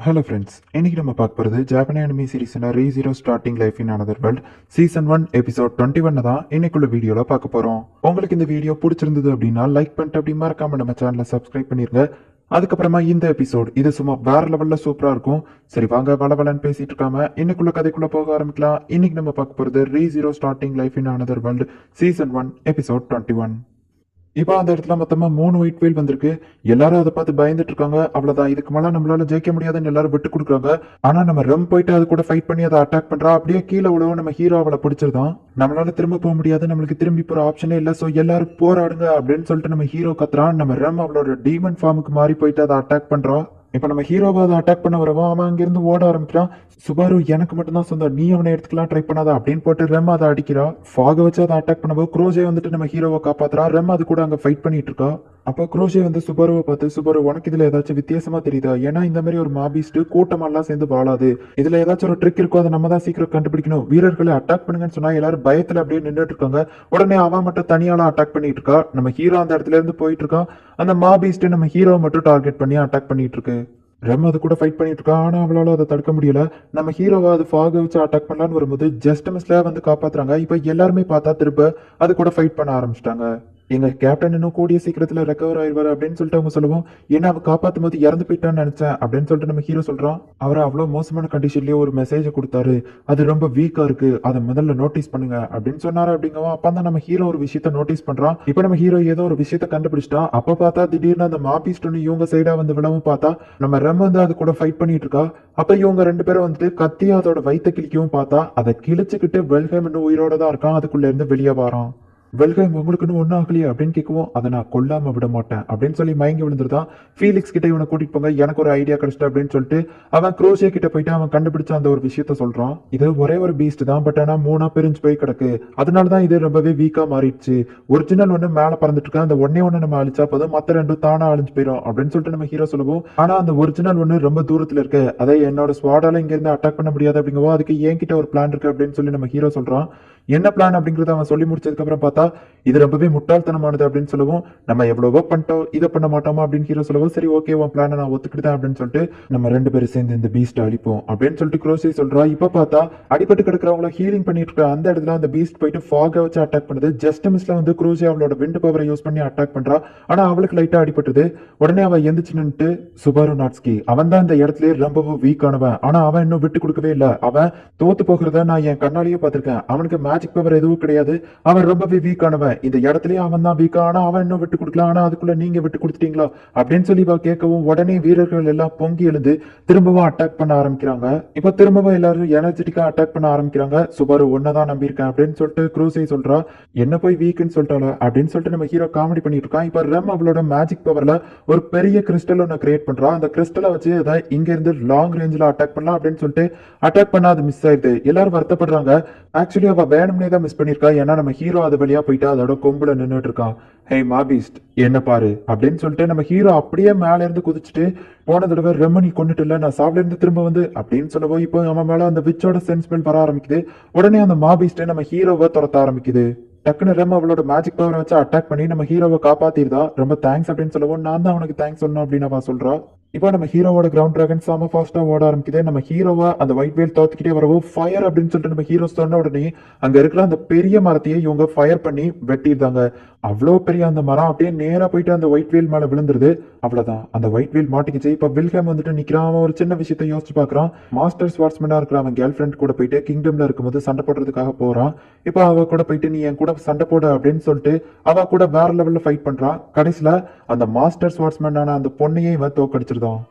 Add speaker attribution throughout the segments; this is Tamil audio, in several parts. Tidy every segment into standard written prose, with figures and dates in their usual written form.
Speaker 1: ஹலோ ஃப்ரெண்ட்ஸ், இன்னைக்கு நம்ம பார்க்க போகிறது ஜாப்பனி அனிமி சீரிஸில் ரீ0 starting life in another world season 1 episode 21 தான் இன்னைக்குள்ள வீடியோவில் பார்க்க போகிறோம். உங்களுக்கு இந்த வீடியோ பிடிச்சிருந்தது அப்படின்னா லைக் பண்ணிட்டு அப்படி மறக்காம நம்ம சேனலை சப்ஸ்கிரைப் பண்ணிருங்க. அதுக்கப்புறமா இந்த எபிசோட் இது சும்மா வேற லெவலில் சூப்பராக இருக்கும். சரி வாங்க வளவலன்னு பேசிட்டு இருக்காம இன்னைக்குள்ள கதைக்குள்ள போக ஆரம்பிக்கலாம். இன்னைக்கு நம்ம பார்க்க போகிறது ரீ0 starting life in another world season 1 episode 21. இப்போ அந்த இடத்துல மொத்தமா 3 ஒயிட் வெயில் வந்திருக்கு. எல்லாரும் அதை பார்த்து பயந்துட்டு இருக்காங்க. அவ்வளவுதான், இதுக்கு மேல நம்மளால ஜெயிக்க முடியாதுன்னு எல்லாரும் விட்டு கொடுக்குறாங்க. ஆனா நம்ம ரெம் போயிட்டு அது கூட ஃபைட் பண்ணி அதை அட்டாக் பண்றா. அப்படியே கீழே விடவும் நம்ம ஹீரோ அவளை பிடிச்சிருதான். நம்மளால திரும்ப போக முடியாது, நம்மளுக்கு திரும்பி போற ஆப்ஷனே இல்ல, சோ எல்லாரும் போராடுங்க அப்படின்னு சொல்லிட்டு நம்ம ஹீரோ கத்துறான். நம்ம ரெம் அவளோட டீமன் ஃபார்முக்கு மாறி போயிட்டு அதை அட்டாக் பண்றோம். இப்ப நம்ம ஹீரோவை அதை அட்டாக் பண்ண வரவும் அவன் அங்கிருந்து ஓட ஆரம்பிக்கிறான். சுபாரு எனக்கு மட்டும்தான் சொந்தம், நீ அவனை எடுத்துக்கலாம் ட்ரை பண்ணாத அப்படின்னு போட்டு ரெம் அதை அடிக்கிறா. ஃபாக வச்சு அதை அட்டாக் பண்ணும்போது குரோஜே வந்துட்டு நம்ம ஹீரோவை காப்பாத்துறா. ரெம் அது கூட அங்க ஃபைட் பண்ணிட்டு இருக்கா. அப்போ குரோஷே வந்து சுபாருவை பார்த்து, சுபாரு உனக்கு இதுல ஏதாச்சும் வித்தியாசமா தெரியுதா? ஏன்னா இந்த மாதிரி ஒரு மாபிஸ்ட் கூட்டமெல்லாம் சேர்ந்து வாழாது, இதுல ஏதாச்சும் ஒரு ட்ரிக் இருக்கோ, அதை நம்ம தான் சீக்கிரம் கண்டுபிடிக்கணும். வீரர்களை அட்டாக் பண்ணுங்கன்னு சொன்னா எல்லாரும் பயத்துல அப்படியே நின்றுட்டு இருக்காங்க. உடனே அவன் மட்டும் தனியால அட்டாக் பண்ணிட்டு இருக்கா. நம்ம ஹீரோ அந்த இடத்துல இருந்து போயிட்டு இருக்கான். அந்த மாபிஸ்ட் நம்ம ஹீரோவை மட்டும் டார்கெட் பண்ணி அட்டாக் பண்ணிட்டு இருக்கு. ரெம் அது கூட ஃபைட் பண்ணிட்டு இருக்கா. ஆனா அவளால அதை தடுக்க முடியல. நம்ம ஹீரோவை அது ஃபாக வச்சு அட்டாக் பண்ணலான்னு வரும்போது ஜஸ்ட் மிஸ்ல வந்து காப்பாத்துறாங்க. இப்ப எல்லாருமே பார்த்தா திரும்ப அது கூட ஃபைட் பண்ண ஆரம்பிச்சிட்டாங்க. எங்க கேப்டன் இன்னும் கூடிய சீக்கிரத்துல ரெக்கவர் ஆயிடுவாரு அப்படின்னு சொல்லிட்டு அவங்க சொல்லுவோம். ஏன்னா அவ காப்பாத்தும் போது இறந்து போயிட்டான்னு நினைச்சேன் அப்படின்னு சொல்லிட்டு நம்ம ஹீரோ சொல்றான். அவர் அவ்வளவு மோசமான கண்டிஷன்லயே ஒரு மெசேஜ் கொடுத்தாரு, அது ரொம்ப வீக்கா இருக்கு, அதை முதல்ல நோட்டீஸ் பண்ணுங்க அப்படின்னு சொன்னாரு. அப்படிங்கவும் அப்பதான் நம்ம ஹீரோ ஒரு விஷயத்த நோட்டீஸ் பண்றான். இப்ப நம்ம ஹீரோ ஏதோ ஒரு விஷயத்த கண்டுபிடிச்சிட்டான். அப்ப பார்த்தா திடீர்னு அந்த மாபிஸ்ட் ஒன்னு இவங்க சைடா வந்து விழவும் பார்த்தா நம்ம ரெம் வந்து அது கூட ஃபைட் பண்ணிட்டு இருக்கா. அப்ப இவங்க ரெண்டு பேரும் வந்துட்டு கத்தி அதோட வயிற்ற கிழிக்கவும் பார்த்தா அதை கிழிச்சுக்கிட்டு வெல்ஹேம் இன்னும் உயிரோட தான் இருக்கான். அதுக்குள்ள இருந்து வெளியே வரான். வெல்ஹேம் உங்களுக்குன்னு ஒன்னும் ஆகலையா அப்படின்னு கேட்கவும், அதை நான் கொல்லாம விட மாட்டேன் அப்படின்னு சொல்லி மயங்கி விழுந்துருதான். ஃபீலிக்ஸ் கிட்ட இவனை கூட்டிட்டு போங்க, எனக்கு ஒரு ஐடியா கிடைச்சிட்டு அப்படின்னு சொல்லிட்டு அவன் குரோஷே கிட்ட போயிட்டு அவன் கண்டுபிடிச்ச அந்த ஒரு விஷயத்த சொல்றான். இது ஒரே ஒரு பீஸ்ட் தான், பட் ஆனா 3 பிரிஞ்சு போய் கிடக்கு, அதனாலதான் இது ரொம்பவே வீக்கா மாறிடுச்சு. ஒரிஜினல் ஒண்ணு மேல பறந்துட்டு இருக்கு, அந்த ஒண்ணு நம்ம அழிச்சா போதும், மத்த ரெண்டும் தானா அழிஞ்சு போயிடும் அப்படின்னு சொல்லிட்டு நம்ம ஹீரோ சொல்லுவோம். ஆனா அந்த ஒரிஜினல் ஒண்ணு ரொம்ப தூரத்துல இருக்கு, அதை என்னோட ஸ்வாடால இங்க இருந்து அட்டாக் பண்ண முடியாது அப்படிங்கவும், அதுக்கு என்கிட்ட ஒரு பிளான் இருக்கு அப்படின்னு சொல்லி நம்ம ஹீரோ சொல்றான். என்ன பிளான் அப்படிங்கறத அவன் சொல்லி முடிச்சதுக்கு அப்புறம் பார்த்தா இது ரொம்பவே முட்டாள்தனமானது அப்படின்னு சொல்லுவோம். நம்ம எவ்வளவோ பண்ணிட்டோம், இதை பண்ண மாட்டோமா அப்படின்னு ஹீரோ சொல்லுவோம். சரி ஓகே, உன் பிளானை நான் ஒத்துக்கிட்டேன் அப்படின்னு சொல்லிட்டு நம்ம 2 பேரும் சேர்ந்து இந்த பீஸ்ட் அழிப்போம் அப்படின்னு சொல்லிட்டு குரோசி சொல்றா. இப்ப பார்த்தா அடிபட்டு கிடக்கிறவங்கள ஹீலிங் பண்ணிட்டு இருக்க அந்த இடத்துல அந்த பீஸ்ட் போயிட்டு ஃபாக வச்சு அட்டாக் பண்ணுது. ஜஸ்ட் மிஸ்ல வந்து குரோசி அவளோட விண்ட் பவரை யூஸ் பண்ணி அட்டாக் பண்றா. ஆனா அவளுக்கு லைட்டா அடிபட்டுது. உடனே அவன் எந்திரிச்சு நின்னுட்டு, சுபாரு நாட்ஸ்கி அவன் தான் இந்த இடத்துல ரொம்பவும் வீக் ஆனவன், ஆனா அவன் இன்னும் விட்டு கொடுக்கவே இல்லை. அவன் தோத்து போகிறத நான் என் கண்ணாலேயே பார்த்திருக்கேன். அவனுக்கு மேஜிக் பவர் எதுவும் கிடையாது, அவன் ரொம்பவே வீக் ஆனவன். இந்த இடத்துலயே அவன் தான் வீக்கா, ஆனா அவன் இன்னும் விட்டு கொடுக்கலாம், ஆனா அதுக்குள்ள நீங்க விட்டு கொடுத்துட்டீங்களா அப்படின்னு சொல்லி கேட்கவும் உடனே வீரர்கள் எல்லாம் பொங்கி எழுந்து திரும்பவும் அட்டாக் பண்ண ஆரம்பிக்கிறாங்க. இப்ப திரும்பவும் எல்லாரும் எனர்ஜெட்டிக்கா அட்டாக் பண்ண ஆரம்பிக்கிறாங்க. சுபாரு ஒன்னதான் நம்பியிருக்கேன் அப்படின்னு சொல்லிட்டு குரூசை சொல்றா. என்ன போய் வீக்குன்னு சொல்லிட்டால அப்படின்னு சொல்லிட்டு நம்ம ஹீரோ காமெடி பண்ணிட்டு இருக்கான். இப்ப ரெம் அவளோட மேஜிக் பவர்ல ஒரு பெரிய கிறிஸ்டல் ஒன்னு கிரியேட் பண்றா. அந்த கிறிஸ்டலை வச்சு அதை இங்க இருந்து லாங் ரேஞ்சில் அட்டாக் பண்ணலாம் அப்படின்னு சொல்லிட்டு அட்டாக் பண்ணா அது மிஸ் ஆயிடுது. எல்லாரும் வருத்தப்படுறாங்க. ஆக்சுவலி அவ வேணும்னே தான் மிஸ் பண்ணிருக்கா. ஏன்னா நம்ம ஹீரோ அது வழியா போயிட்டு அதோட கொம்புல நின்றுட்டு இருக்கான். ஹே மாபிஸ்ட் என்ன பாரு அப்படின்னு சொல்லிட்டு நம்ம ஹீரோ அப்படியே மேல இருந்து குதிச்சுட்டு, போன தடவை ரெம்மனி கொண்டுட்டு இல்ல, நான் சாப்பிட இருந்து திரும்ப வந்து அப்படின்னு சொல்லவோ இப்போ அவன் மேல அந்த விச்சோட சென்ஸ்மெல் வர ஆரம்பிக்குது. உடனே அந்த மாபிஸ்ட் நம்ம ஹீரோவை துரத்த ஆரம்பிக்குது. டக்குன்னு ரெம் அவளோட மேஜிக் பவரை வச்சு அட்டாக் பண்ணி நம்ம ஹீரோவை காப்பாத்திருந்தா. ரொம்ப தேங்க்ஸ் அப்படின்னு சொல்லவும், நான் தான் அவனுக்கு தேங்க்ஸ் சொல்லணும் அப்படின்னு அவன் சொல்றா. இப்போ நம்ம ஹீரோவோட கிரவுண்ட் டிராகன் செம ஃபாஸ்டா ஓட ஆரம்பிக்குது. நம்ம ஹீரோவை அந்த ஒயிட் வேல் தோத்துக்கிட்டே வரவோ ஃபயர் அப்படின்னு சொல்லிட்டு நம்ம ஹீரோ சொன்ன உடனே அங்க இருக்கிற அந்த பெரிய மரத்தையே இவங்க ஃபயர் பண்ணி வெட்டியிருந்தாங்க. அவ்வளோ பெரிய அந்த மரம் அப்படியே நேரா போயிட்டு அந்த ஒயிட் வேல் மேல விழுந்துருது. அவ்வளவுதான், அந்த ஒயிட் வேல் மாட்டிக்கிச்சு. இப்ப வில்ஹேம் வந்துட்டு நிக்கிறான். அவன் ஒரு சின்ன விஷயத்த யோசிச்சு பாக்குறான். மாஸ்டர் ஸ்வார்ட்ஸ்மேனா இருக்கிற அவன் கேர்ள் ஃபிரெண்ட் கூட போயிட்டு கிங்டம்ல இருக்கும்போது சண்டை போடுறதுக்காக போறான். இப்ப அவ கூட போயிட்டு நீ என் கூட சண்டை போட அப்படின்னு சொல்லிட்டு அவ கூட வேற லெவல்ல ஃபைட் பண்றான். கடைசியில அந்த மாஸ்டர் ஸ்வார்ட்ஸ்மேனான அந்த பொண்ணையே இவன் தோக்கடிச்சிருந்தான்.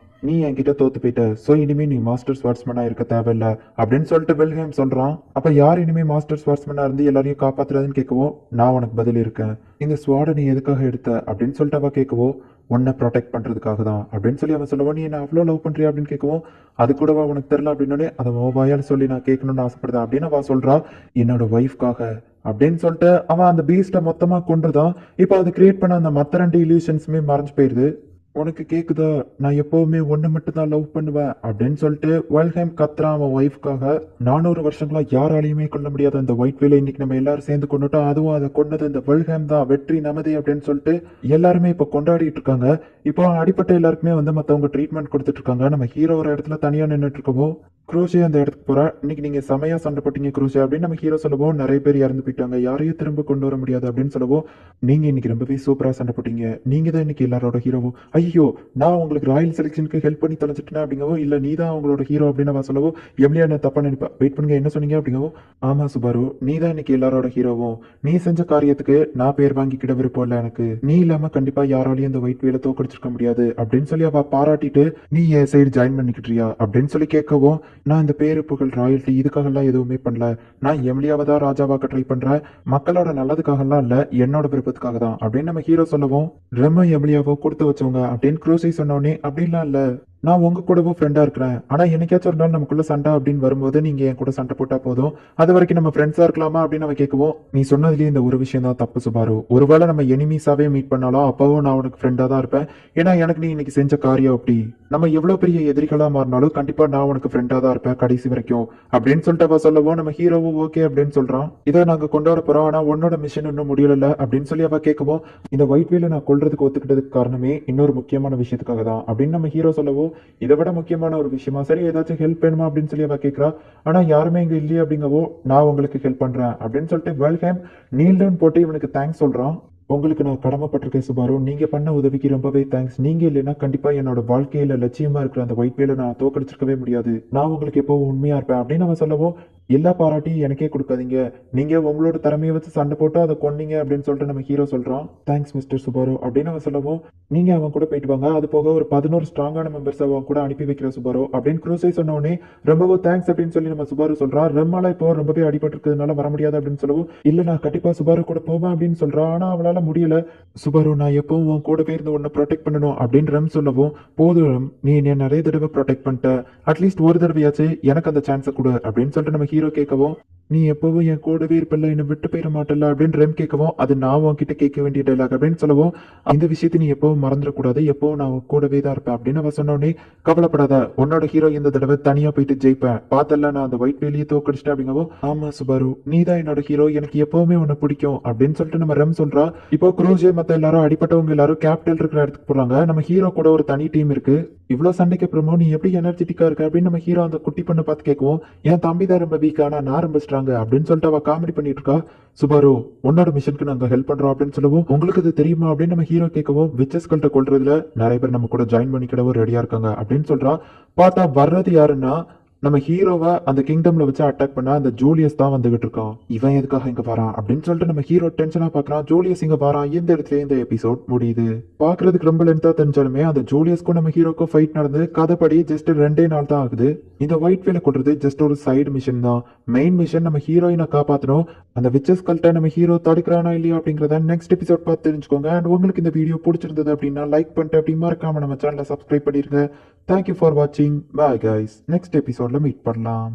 Speaker 1: நீ என்கிட்ட தோத்து போயிட்ட, சோ இனிமே நீ மாஸ்டர் ஸ்வார்ட்ஸ்மேனா இருக்க தேவையில்ல அப்படின்னு சொல்லிட்டு வில்ஹேம் சொல்றான். அப்ப யார் இனிமே மாஸ்டர் ஸ்வார்ட்ஸ்மேனா இருந்து எல்லாரையும் காப்பாத்துறதுன்னு கேட்கவும், நான் உனக்கு பதில் இருக்கேன். இந்த ஸ்வாடை நீ எதுக்காக எடுத்த அப்படின்னு சொல்லிட்டு அவ கேட்கவும், உன்னை ப்ரொடெக்ட் பண்றதுக்காக தான் அப்படின்னு சொல்லி அவன் சொல்லுவான். நீ என்ன அவ்வளோ லவ் பண்றியா அப்படின்னு கேட்கவும், அது கூடவா உனக்கு தெரியல அப்படின்னு அதை வாயால் சொல்லி நான் கேட்கணும்னு ஆசைப்படுறேன் அப்படின்னு அவ சொல்றா. என்னோட ஒய்ஃப்காக அப்படின்னு சொல்லிட்டு அவன் அந்த பீஸ்ட மொத்தமா கொண்டுதான். இப்போ அது கிரியேட் பண்ண அந்த மத்த 2 இல்யூஷன்ஸுமே மறைஞ்சு போயிருது. உனக்கு கேக்குதா, நான் எப்பவுமே ஒண்ணு மட்டும் தான் லவ் பண்ணுவேன் அப்படின்னு சொல்லிட்டு வெல்ஹேம் கத்துறான் அவன் ஒய்ஃப்காக. 400 வருஷங்களா யாராலையுமே கொல்ல முடியாத அந்த ஒயிட் வேலை இன்னைக்கு நம்ம எல்லாரும் சேர்ந்து கொண்டுட்டோம். அதுவும் அதை கொண்டது இந்த வெல்ஹேம் தான், வெற்றி நமதே அப்படின்னு சொல்லிட்டு எல்லாருமே இப்ப கொண்டாடிட்டு இருக்காங்க. இப்போ அடிப்பட்ட எல்லாருக்குமே வந்து மத்தவங்க ட்ரீட்மெண்ட் கொடுத்துட்டு இருக்காங்க. நம்ம ஹீரோ ஒரு இடத்துல தனியா நின்றுட்டு இருக்கவோ குரூஷே அந்த இடத்துக்கு போறா. இன்னைக்கு நீங்க செமையா சண்டை போட்டீங்க குரூஷே அப்படின்னு நம்ம ஹீரோ சொல்லவோ, நிறைய பேர் இறந்து போயிட்டாங்க, யாரையும் திரும்ப கொண்டு வர முடியாது அப்படின்னு சொல்லவோ, நீங்க இன்னைக்கு ரொம்பவே சூப்பரா சண்டை போட்டீங்க, நீங்க தான் இன்னைக்கு எல்லாரோட ஹீரோவும். ஐயோ, நான் உங்களுக்கு ராயல் செலெக்ஷனுக்கு ஹெல்ப் பண்ணி தொலைஞ்சிட்டேன் அப்படிங்கவோ, இல்ல நீ தான் அவங்களோட ஹீரோ அப்படின்னு அவ சொல்லவோ, எம்லியா என்ன தப்பா நினைப்பா. வெயிட் பண்ணுங்க, என்ன சொன்னீங்க அப்படிங்கவோ, ஆமா சுபாரு, நீ தான் இன்னைக்கு எல்லாரோட ஹீரோவும், நீ செஞ்ச காரியத்துக்கு நான் பேர் வாங்கிக்கிட விருப்பம் இல்ல எனக்கு, நீ இல்லாம கண்டிப்பா யாராலையும் இந்த ஒயிட் வேல தோக்கடிச்சிருக்க முடியாது அப்படின்னு சொல்லி அவ பாராட்டிட்டு, நீ என் சைடு ஜாயின் பண்ணிக்கிட்டியா அப்படின்னு சொல்லி கேட்கவும், நான் இந்த பேரு புகழ் ராயல்டி இதுக்காகலாம் எதுவுமே பண்ணல, நான் எம்லியாவை தான் ராஜாவாக்க ட்ரை பண்றேன், மக்களோட நல்லதுக்காகலாம் இல்ல, என்னோட விருப்பத்துக்காக தான் அப்படின்னு நம்ம ஹீரோ சொல்லவும், ரெம எம்லியாவோ கொடுத்து வச்சவங்க அப்படின்னு குரூசி சொன்னோடனே, அப்படின்லாம் இல்ல, நான் உங்க கூடவும் ஃப்ரெண்டா இருக்கிறேன், ஆனா என்னைக்காச்சும் ஒரு நாள் நமக்குள்ள சண்டை அப்படின்னு வரும்போது நீங்க என் கூட சண்டை போட்டா போதும், அது வரைக்கும் நம்ம ஃப்ரெண்ட்ஸா இருக்கலாமா அப்படின்னு நம்ம கேட்கவும், நீ சொன்னதுலயே இந்த ஒரு விஷயம் தான் தப்பு சுபாரு, ஒருவேளை நம்ம எனிமீஸாவே மீட் பண்ணாலும் அப்பவும் நான் உனக்கு ஃப்ரெண்டா தான் இருப்பேன், ஏன்னா எனக்கு நீ இன்னைக்கு செஞ்ச காரியம் அப்படி, நம்ம எவ்வளவு பெரிய எதிரிகளா மாறினாலும் கண்டிப்பா நான் உனக்கு ஃப்ரெண்டா தான் இருப்பேன் கடைசி வரைக்கும் அப்படின்னு சொல்லிட்டு அவ சொல்லவும், நம்ம ஹீரோவும் ஓகே அப்படின்னு சொல்றான். இதை நாங்க கொண்டாட போறோம், ஆனா உன்னோட மிஷன் இன்னும் முடியல அப்படின்னு சொல்லி அவ கேட்கவும், இந்த ஒயிட் வேல நான் கொல்றதுக்கு ஒத்துக்கிட்டதுக்கு காரணமே இன்னொரு முக்கியமான விஷயத்துக்காக தான் அப்படின்னு நம்ம ஹீரோ சொல்லவும், இதை விட முக்கியமான ஒரு விஷயமா, சரி ஏதாச்சும் ஹெல்ப் வேணுமா அப்படின்னு சொல்லி அவ கேட்கிறா. ஆனா யாருமே இங்க இல்லையே அப்படிங்கவோ, நான் உங்களுக்கு ஹெல்ப் பண்றேன் அப்படின்னு சொல்லிட்டு வெல்ஹேம் நீல் டவுன் போட்டு இவனுக்கு தேங்க்ஸ் சொல்றான். உங்களுக்கு நான் கடமைப்பட்டிருக்கேன் சுபாரு, நீங்க பண்ண உதவிக்கு ரொம்பவே தேங்க்ஸ், நீங்க இல்லைன்னா கண்டிப்பா என்னோட வாழ்க்கையில லட்சியமா இருக்கிற அந்த ஒயிட் வேல நான் தோக்கடிச்சிருக்கவே முடியாது, நான் உங்களுக்கு எப்பவும் உண்மையா இருப்பேன் அப்படின்னு அவன் சொல்லவும், எல்லா பாராட்டியும் எனக்கே கொடுக்காதீங்க, நீங்க உங்களோட திறமையை வச்சு சண்டை போட்டு அதை கொன்னீங்க அப்படின்னு சொல்லிட்டு நம்ம ஹீரோ சொல்றான். தேங்க்ஸ் மிஸ்டர் சுபாரு அப்படின்னு அவன் சொல்லவும், நீங்க அவன் கூட போயிட்டு வாங்க, அது போக ஒரு 11 ஸ்ட்ராங்கான மெம்பர்ஸ் அவன் கூட அனுப்பி வைக்கிற சுபாரு அப்படின்னு குரூசை சொன்ன உடனே, ரொம்பவும் தேங்க்ஸ் அப்படின்னு சொல்லி நம்ம சுபாரு சொல்றான். ரெம்மால இப்போ ரொம்பவே அடிபட்டு இருக்கிறதுனால வர முடியாது அப்படின்னு சொல்லவும், இல்ல நான் கண்டிப்பா சுபாரு கூட போவேன் அப்படின்னு சொல்றான். ஆனா அவளால முடியல. சுபாரு, நான் எப்பவும் உன் கூடவே இருந்து உன்னை ப்ரொடெக்ட் பண்ணணும் அப்படின்னு ரெம் சொல்லவும், போதும் நீ என்ன நிறைய தடவை ப்ரொடெக்ட் பண்ணிட்ட, அட்லீஸ்ட் ஒரு தடவையாச்சு எனக்கு அந்த சான்ஸை கொடு அப்படின்னு சொல்லிட்டு நம்ம ஹீரோ கேட்கவும், நீ எப்பவும் என் கூடவே இருப்பல, என்னை விட்டு போயிட மாட்டல அப்படின்னு ரெம் கேட்கவும், அது நான் உன்கிட்ட கேட்க வேண்டிய டைலாக் அப்படின்னு சொல்லவும், இந்த விஷயத்தை நீ எப்பவும் மறந்துடக்கூடாது, எப்பவும் நான் உன் கூடவே தான் இருப்பேன் அப்படின்னு அவ சொன்னோடனே, கவலைப்படாத, உன்னோட ஹீரோ இந்த தடவை தனியா போயிட்டு ஜெயிப்பேன், பார்த்தல நான் அந்த ஒயிட் வேலியை தோக்கடிச்சிட்டேன் அப்படிங்கவும், ஆமா சுபாரு, நீ தான் என்னோட ஹீரோ, எனக்கு எப்பவுமே உன்னை பிடிக்கும் அப்படின்னு சொல்லிட்டு நம்ம ரெம் சொல்றா. இப்போ குரூஜே மத்த எல்லாரும் அடிப்பட்டவங்க எல்லாரும் கேபிட்டல் இருக்கிற இடத்துக்கு போறாங்க. நம்ம ஹீரோ கூட ஒரு தனி டீம் இருக்கு. இவ்வளவு சண்டைக்கு அப்புறமும் நீ எப்படி எனர்ஜெட்டிக்கா இருக்க அப்படின்னு நம்ம ஹீரோ அந்த குட்டி பண்ண பார்த்து கேட்கவும், என் தம்பி தான் ரொம்ப வீக், ஆனா நான் ரொம்ப ஸ்ட்ராங் அப்படின்னு சொல்லிட்டு அவ காமெடி பண்ணிட்டு இருக்கா. சுபாரு, உன்னோட மிஷனுக்கு நாங்க ஹெல்ப் பண்றோம் அப்படின்னு சொல்லவும், உங்களுக்கு இது தெரியுமா அப்படின்னு நம்ம ஹீரோ கேட்கவும், விச்சஸ்கள்ட்ட கொள்றதுல நிறைய பேர் நம்ம கூட ஜாயின் பண்ணிக்கிடவும் ரெடியா இருக்காங்க அப்படின்னு சொல்றா. பார்த்தா வர்றது யாருன்னா, நம்ம ஹீரோவை அந்த கிங்டம்ல வச்சு அட்டாக் பண்ண அந்த ஜூலியஸ் தான் வந்துகிட்டு இருக்கான். இவன் எதுக்காக இங்க வரான் அப்படின்னு சொல்லிட்டு நம்ம ஹீரோ டென்ஷனா பாக்குறான். ஜூலியஸ் இங்க வரான். இந்த இடத்துல இந்த எபிசோட் முடியுது. பாக்குறதுக்கு ரொம்ப லென்த்தா தெரிஞ்சாலுமே அந்த ஜூலியஸ்க்கும் நம்ம ஹீரோக்கும் ஃபைட் நடந்து கதைப்படி ஜஸ்ட் 2 நாள் தான் ஆகுது. இந்த ஒயிட் வேல கொள்றது ஜஸ்ட் ஒரு சைடு மிஷன் தான். மெயின் மிஷன் நம்ம ஹீரோயினை காப்பாத்தணும். அந்த விச்சஸ் கல்ட்ட நம்ம ஹீரோ தடுக்கிறானா இல்லையா அப்படிங்கறத நெக்ஸ்ட் எபிசோட் பார்த்து தெரிஞ்சுக்கோங்க. அண்ட் உங்களுக்கு இந்த வீடியோ பிடிச்சிருந்தது அப்படின்னா லைக் பண்ணிட்டு அப்படி மறக்காம நம்ம சேனலை சப்ஸ்கிரைப் பண்ணிருங்க. தேங்க்யூ ஃபார் வாட்சிங். Bye guys. நெக்ஸ்ட் எபிசோட்ல மீட் பண்ணலாம்.